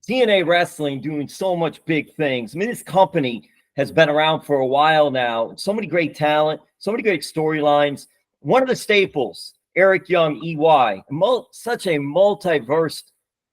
TNA Wrestling doing so much big things. I mean, this company has been around for a while now. So many great talent, so many great storylines. One of the staples, Eric Young, EY, such a multiverse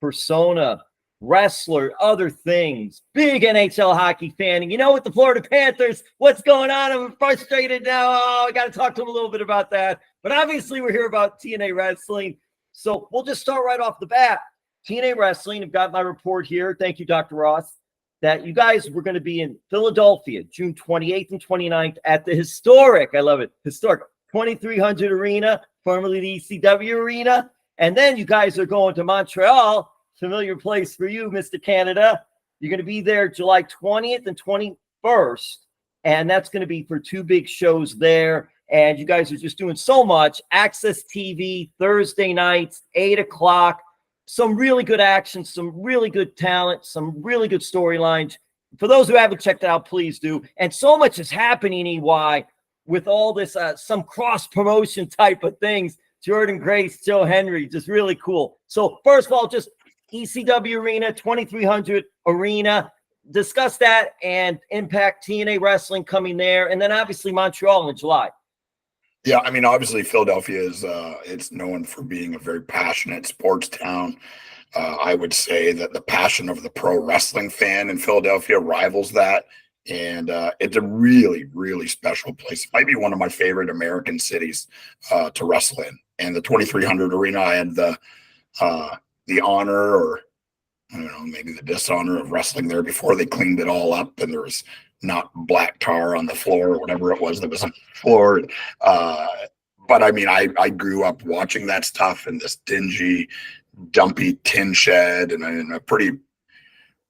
persona, wrestler, other things, big NHL hockey fan. And you know, with the Florida Panthers, what's going on? I'm frustrated now. Oh, I got to talk to him a little bit about that. But obviously, we're here about TNA Wrestling. So we'll just start right off the bat. TNA Wrestling, I've got my report here. Thank you, Dr. Ross, that you guys were going to be in Philadelphia, June 28th and 29th at the historic, I love it, historic 2300 Arena, formerly the ECW Arena. And then you guys are going to Montreal, familiar place for you, Mr. Canada. You're going to be there July 20th and 21st. And that's going to be for two big shows there. And you guys are just doing so much. Access TV, Thursday nights, 8 o'clock. Some really good action, some really good talent, some really good storylines. For those who haven't checked it out, please do. And so much is happening, EY, with all this, some cross-promotion type of things. Jordan Grace, Joe Hendry, just really cool. So first of all, just ECW Arena, 2300 Arena. Discuss that and Impact TNA Wrestling coming there. And then obviously Montreal in July. Yeah, I mean, obviously Philadelphia is it's known for being a very passionate sports town. I would say that the passion of the pro wrestling fan in Philadelphia rivals that. And it's a really, really special place. It might be one of my favorite American cities to wrestle in. And the 2300 Arena, I had the honor, or I don't know, maybe the dishonor of wrestling there before they cleaned it all up and there was not black tar on the floor or whatever it was that was on the floor. But I mean, I grew up watching that stuff in this dingy, dumpy tin shed and in a pretty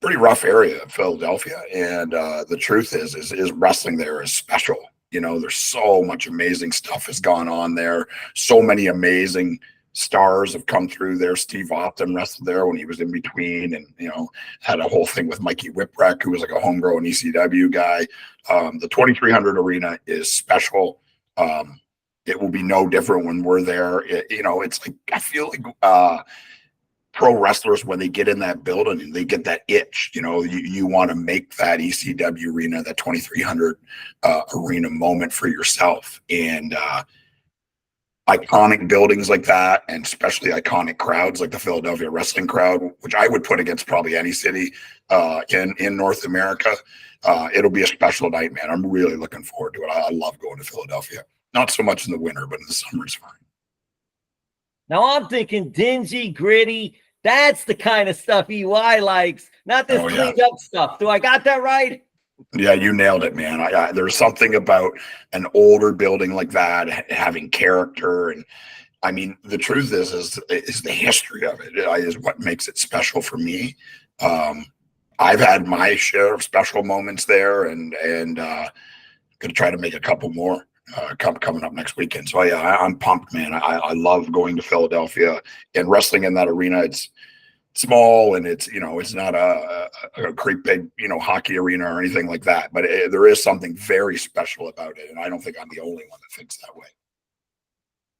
rough area of Philadelphia. And the truth is wrestling there is special. You know, there's so much amazing stuff has gone on there. So many amazing stars have come through there. Steve Austin wrestled there when he was in between, and you know, had a whole thing with Mikey Whipwreck, who was like a homegrown ECW guy. The 2300 Arena is special. It will be no different when we're there. You know, it's like, I feel like pro wrestlers, when they get in that building and they get that itch, you know, you want to make that ECW Arena, that 2300 Arena moment for yourself. And iconic buildings like that, and especially iconic crowds like the Philadelphia wrestling crowd, which I would put against probably any city in North America. It'll be a special night, man. I'm really looking forward to it. I love going to Philadelphia. Not so much in the winter, but in the summer is fine. Now I'm thinking dingy, gritty. That's the kind of stuff EY likes, not this cleaned up stuff. Do I got that right? Yeah, you nailed it, man. There's something about an older building like that having character, and I mean, the truth is the history of it is what makes it special for me. I've had my share of special moments there, and going to try to make a couple more coming up next weekend. So yeah, I'm pumped, man. I love going to Philadelphia and wrestling in that arena. It's small, and it's, you know, it's not a great big, you know, hockey arena or anything like that, but there is something very special about it, and I don't think I'm the only one that thinks that way.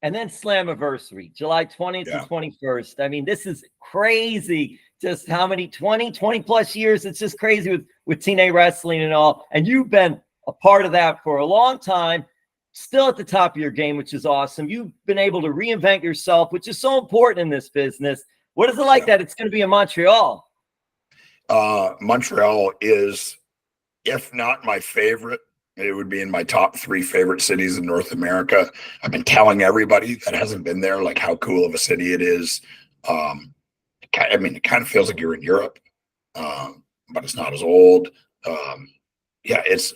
And then Slammiversary, July 20th and 21st. I mean, this is crazy. Just how many 20 plus years? It's just crazy with TNA Wrestling and all. And you've been a part of that for a long time, still at the top of your game, which is awesome. You've been able to reinvent yourself, which is so important in this business. What is it like that it's going to be in Montreal? Montreal is, if not my favorite, it would be in my top 3 favorite cities in North America. I've been telling everybody that hasn't been there, like, how cool of a city it is. I mean, it kind of feels like you're in Europe, but it's not as old.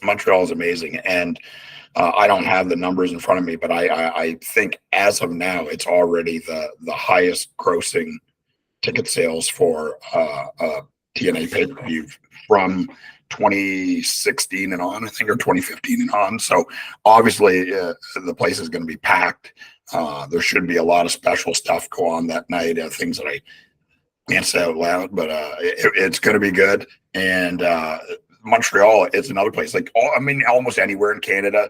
Montreal is amazing. And I don't have the numbers in front of me, but I think as of now, it's already the highest grossing ticket sales for TNA pay-per-view from 2016 and on, I think, or 2015 and on. So obviously the place is going to be packed. There should be a lot of special stuff go on that night, things that I can't say out loud, but it's going to be good. And Montreal, it's another place. Like, almost anywhere in Canada.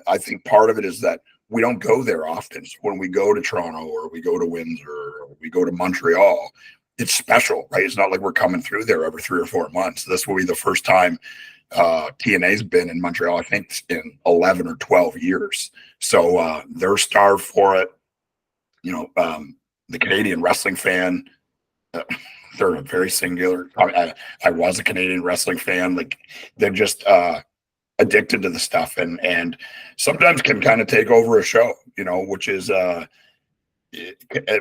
I think part of it is that we don't go there often. So when we go to Toronto or we go to Windsor or we go to Montreal, it's special, right? It's not like we're coming through there every 3 or 4 months. This will be the first time TNA's been in Montreal, I think, in 11 or 12 years. So they're starved for it. You know, the Canadian wrestling fan, they're a very singular. I was a Canadian wrestling fan. Like, they're just addicted to the stuff, and sometimes can kind of take over a show, you know, which is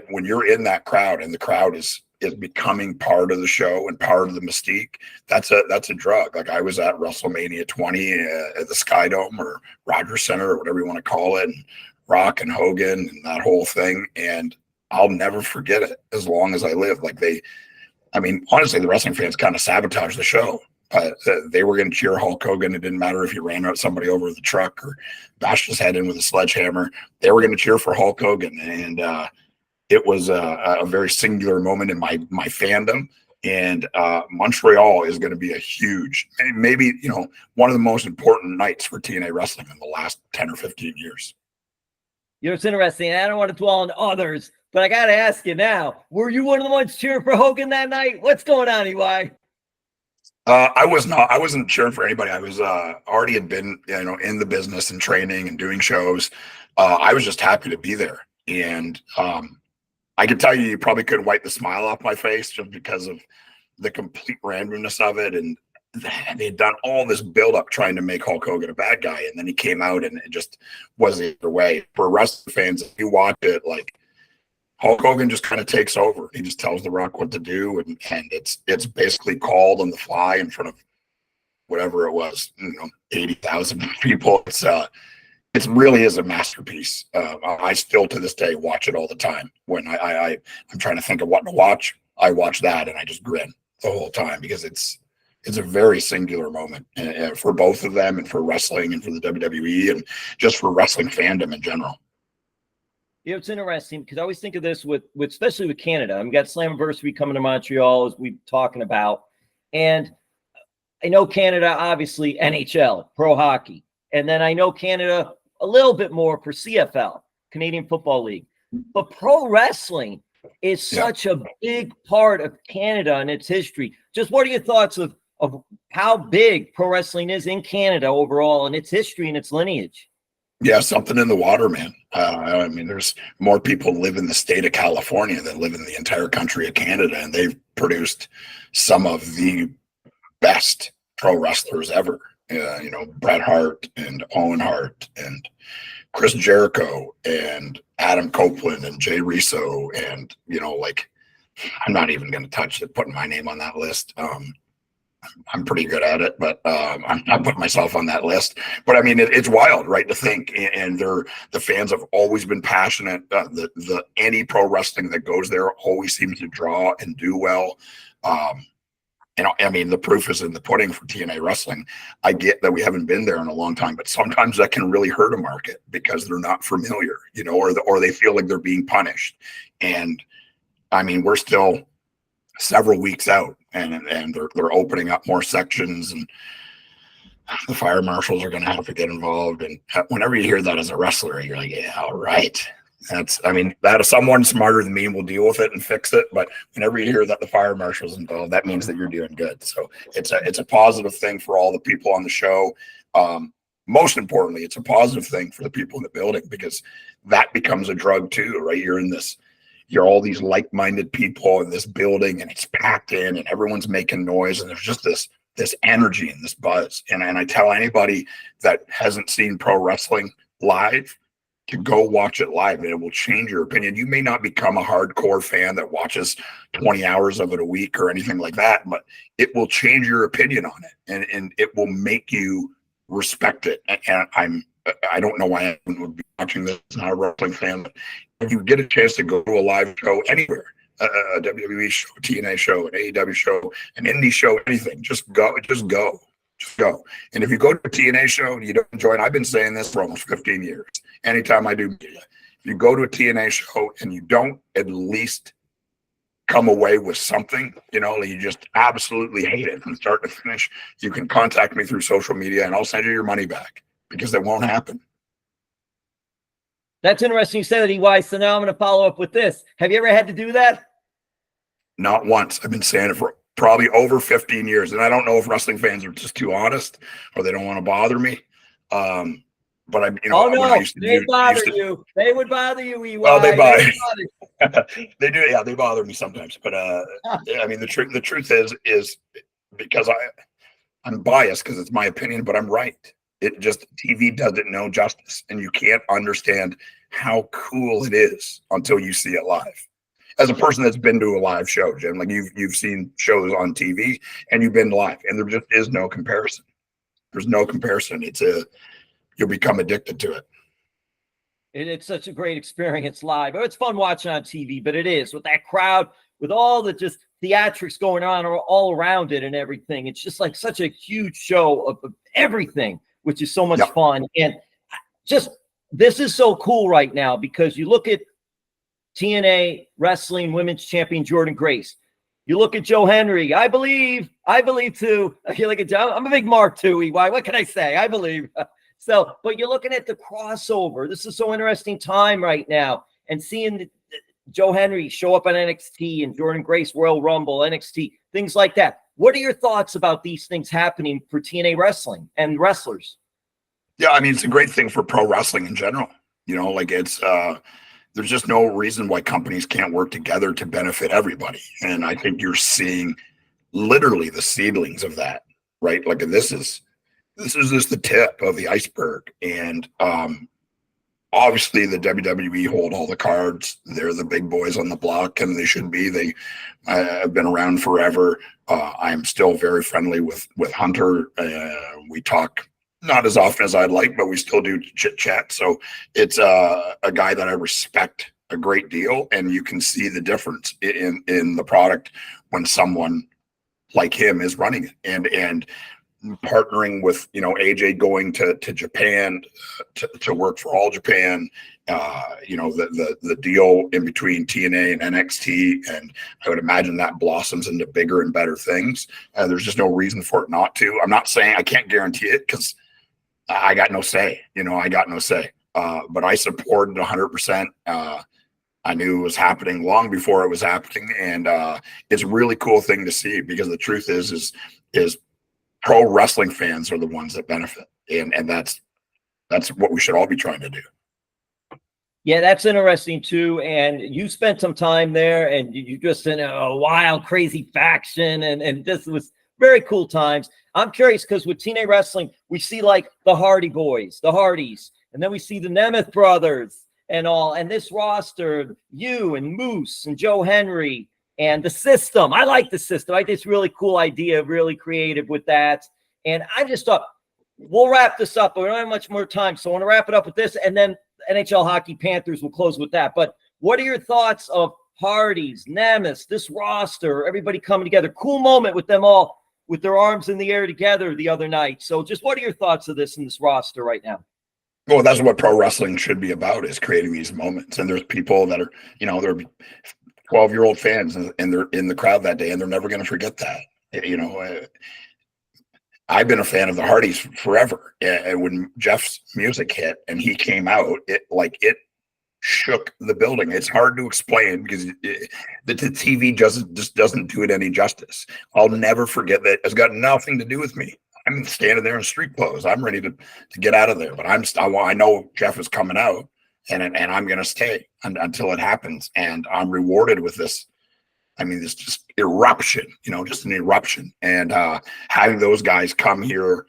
when you're in that crowd and the crowd is becoming part of the show and part of the mystique. That's a drug. Like, I was at WrestleMania 20 at the Sky Dome or Rogers Center or whatever you want to call it, and Rock and Hogan and that whole thing, and I'll never forget it as long as I live. Like, honestly, the wrestling fans kind of sabotaged the show. They were going to cheer Hulk Hogan. It didn't matter if he ran out somebody over the truck or bashed his head in with a sledgehammer. They were going to cheer for Hulk Hogan, and it was a very singular moment in my fandom. And Montreal is going to be a huge, maybe, you know, one of the most important nights for TNA wrestling in the last 10 or 15 years. You know, it's interesting. I don't want to dwell on others, but I got to ask you now, were you one of the ones cheering for Hogan that night? What's going on, EY? I was not. I wasn't cheering for anybody. I was already had been, you know, in the business and training and doing shows. I was just happy to be there. And I can tell you probably couldn't wipe the smile off my face just because of the complete randomness of it. And they had done all this buildup trying to make Hulk Hogan a bad guy, and then he came out and it just wasn't either way. For wrestling fans, if you watch it, like, Hulk Hogan just kind of takes over. He just tells The Rock what to do, and it's basically called on the fly in front of whatever it was, you know, 80,000 people. It really is a masterpiece. I still to this day watch it all the time. When I'm trying to think of what to watch, I watch that and I just grin the whole time because it's a very singular moment for both of them, and for wrestling and for the WWE and just for wrestling fandom in general. You know, it's interesting because I always think of this with especially with Canada. We've got Slammiversary coming to Montreal, as we've talking about. And I know Canada, obviously, NHL, pro hockey. And then I know Canada a little bit more for CFL, Canadian Football League. But pro wrestling is such a big part of Canada and its history. Just what are your thoughts of how big pro wrestling is in Canada overall, and its history and its lineage? Yeah, something in the water, man. I mean, there's more people live in the state of California than live in the entire country of Canada, and they've produced some of the best pro wrestlers ever. You know, Bret Hart and Owen Hart and Chris Jericho and Adam Copeland and Jay Riso, and, you know, like, I'm not even going to touch it, putting my name on that list. I'm pretty good at it, but I'm not putting myself on that list. But I mean, it's wild, right, to think. And the fans have always been passionate. The any pro wrestling that goes there always seems to draw and do well. And I mean, the proof is in the pudding for TNA wrestling. I get that we haven't been there in a long time, but sometimes that can really hurt a market because they're not familiar, you know, or they feel like they're being punished. And I mean, we're still several weeks out, and they're opening up more sections, and the fire marshals are going to have to get involved. And whenever you hear that as a wrestler, you're like, yeah, all right. That someone smarter than me will deal with it and fix it. But whenever you hear that the fire marshal's involved, that means that you're doing good. So it's a positive thing for all the people on the show. Most importantly, it's a positive thing for the people in the building, because that becomes a drug too, right? You're all these like-minded people in this building, and it's packed in, and everyone's making noise, and there's just this energy and this buzz. And I tell anybody that hasn't seen pro wrestling live to go watch it live, and it will change your opinion. You may not become a hardcore fan that watches 20 hours of it a week or anything like that, but it will change your opinion on it, and it will make you respect it. And I don't know why I would be watching this, not a wrestling fan, but if you get a chance to go to a live show anywhere, a WWE show, a TNA show, an AEW show, an indie show, anything, just go. And if you go to a TNA show and you don't enjoy it, I've been saying this for almost 15 years. Anytime I do media, if you go to a TNA show and you don't at least come away with something, you know, you just absolutely hate it from start to finish, you can contact me through social media and I'll send you your money back, because it won't happen. That's interesting you said that, EY. So now I'm going to follow up with this. Have you ever had to do that? Not once. I've been saying it for probably over 15 years. And I don't know if wrestling fans are just too honest or they don't want to bother me. But I, you know, Oh when I no, used to they bother to, you. They would bother you, EY. well, they bother. You. They do. Yeah, they bother me sometimes. But yeah, I mean, the truth is because I'm biased because it's my opinion, but I'm right. It just TV doesn't know justice, and you can't understand how cool it is until you see it live. As a person that's been to a live show, Jim, like you've seen shows on TV and you've been live, and there just is no comparison. There's no comparison. You'll become addicted to it. It's such a great experience live. It's fun watching on TV, but it is with that crowd, with all the just theatrics going on all around it and everything. It's just like such a huge show of everything, which is so much fun. And just this is so cool right now because you look at TNA Wrestling Women's Champion Jordynne Grace. You look at Joe Hendry. I believe too. You look at Joe. I'm a big Mark too, EY. What can I say? I believe. So, but you're looking at the crossover. This is so interesting time right now. And seeing Joe Hendry show up on NXT and Jordynne Grace Royal Rumble, NXT, things like that. What are your thoughts about these things happening for TNA Wrestling and wrestlers? Yeah, I mean, it's a great thing for pro wrestling in general. You know, like it's there's just no reason why companies can't work together to benefit everybody. And I think you're seeing literally the seedlings of that, right? Like this is just the tip of the iceberg. And obviously the WWE hold all the cards. They're the big boys on the block, and they should be. They have been around forever. I'm still very friendly with Hunter. We talk not as often as I'd like, but we still do chit chat. So it's a guy that I respect a great deal, and you can see the difference in the product when someone like him is running it. And partnering with, you know, AJ going to Japan to work for All Japan, you know, the deal in between TNA and NXT, and I would imagine that blossoms into bigger and better things. There's just no reason for it not to. I'm not saying I can't guarantee it because I got no say, you know, I got no say, but I supported 100%. I knew it was happening long before it was happening, and it's a really cool thing to see because the truth is pro wrestling fans are the ones that benefit, and that's what we should all be trying to do. Yeah, that's interesting too. And you spent some time there, and you just in a wild, crazy faction, and this was very cool times. I'm curious because with TNA Wrestling, we see like the Hardy Boys, the Hardys, and then we see the Nemeth brothers and all, and this roster, you and Moose and Joe Hendry. And the system, I like the system. I think it's a really cool idea, really creative with that. And I just thought, we'll wrap this up, but we don't have much more time. So I want to wrap it up with this, and then NHL Hockey Panthers will close with that. But what are your thoughts of Hardys, Nemeth, this roster, everybody coming together? Cool moment with them all with their arms in the air together the other night. So just what are your thoughts of this in this roster right now? Well, that's what pro wrestling should be about, is creating these moments. And there's people that are, you know, they're 12-year-old fans, and they're in the crowd that day, and they're never going to forget that. You know, I've been a fan of the Hardys forever. And when Jeff's music hit and he came out, it shook the building. It's hard to explain because the TV just doesn't do it any justice. I'll never forget that. It's got nothing to do with me. I'm standing there in street clothes. I'm ready to get out of there, but I know Jeff is coming out. And I'm going to stay until it happens. And I'm rewarded with this. I mean, this just eruption, you know, just an eruption. And having those guys come here,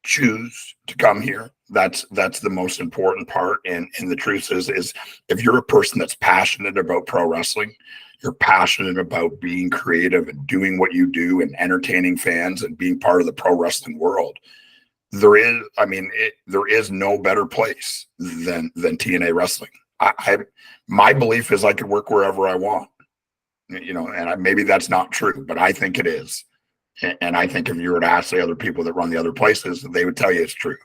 choose to come here, that's the most important part. And the truth is if you're a person that's passionate about pro wrestling, you're passionate about being creative and doing what you do and entertaining fans and being part of the pro wrestling world, there is no better place than TNA Wrestling. My belief is I could work wherever I want, you know, and maybe that's not true, but I think it is. And I think if you were to ask the other people that run the other places, they would tell you it's true.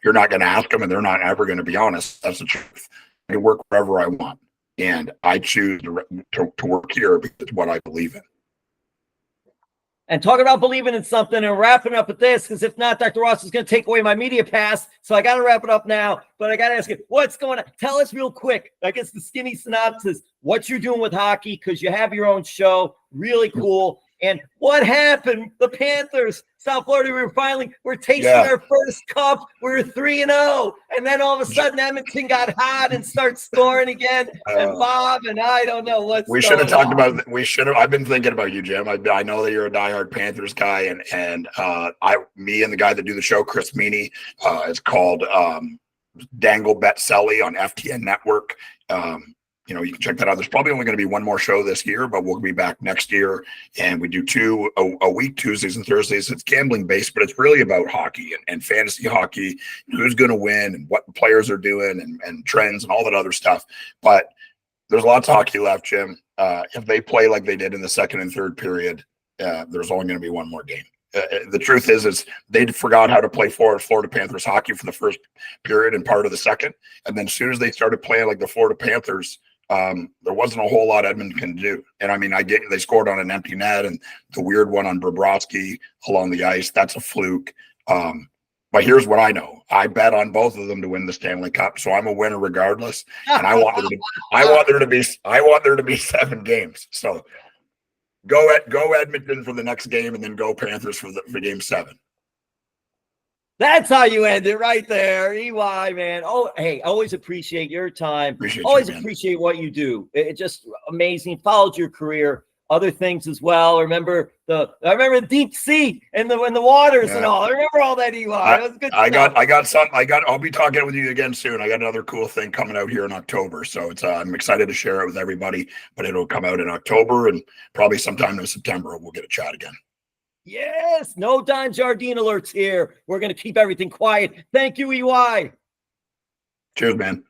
You're not going to ask them, and they're not ever going to be honest. That's the truth. I can work wherever I want, and I choose to work here because it's what I believe in. And talking about believing in something and wrapping up with this, because if not, Dr. Ross is going to take away my media pass. So I got to wrap it up now. But I got to ask you, what's going on? Tell us real quick, I guess the skinny synopsis, what you're doing with hockey, because you have your own show. Really cool. And what happened? The Panthers, South Florida, we're tasting our first cup. We were 3-0. And then all of a sudden, Edmonton got hot and starts scoring again. And Bob and I don't know what's we should have talked about. I've been thinking about you, Jim. I know that you're a diehard Panthers guy, and me and the guy that do the show, Chris Meany, is called Dangle Bet Selly on FTN Network. You can check that out. There's probably only going to be one more show this year, but we'll be back next year. And we do two a week, Tuesdays and Thursdays. It's gambling based, but it's really about hockey and fantasy hockey, who's going to win and what the players are doing and trends and all that other stuff. But there's lots of hockey left, Jim. If they play like they did in the second and third period, there's only going to be one more game. The truth is they forgot how to play Florida Panthers hockey for the first period and part of the second. And then as soon as they started playing like the Florida Panthers, there wasn't a whole lot Edmonton can do. And I mean, they scored on an empty net and the weird one on Bobrovsky along the ice. That's a fluke. But here's what I know. I bet on both of them to win the Stanley Cup. So I'm a winner regardless. And I want there to be 7 games. So go Edmonton for the next game and then go Panthers for game 7. That's how you end it right there. EY, man. Oh, hey, always appreciate your time. Appreciate what you do. It's just amazing. Followed your career, other things as well. I remember the deep sea and the waters and all. I remember all that, EY. It was good. I'll be talking with you again soon. I got another cool thing coming out here in October. So I'm excited to share it with everybody, but it'll come out in October and probably sometime in September we'll get a chat again. Yes, no Don Jardine alerts here. We're going to keep everything quiet. Thank you, EY. Cheers, man.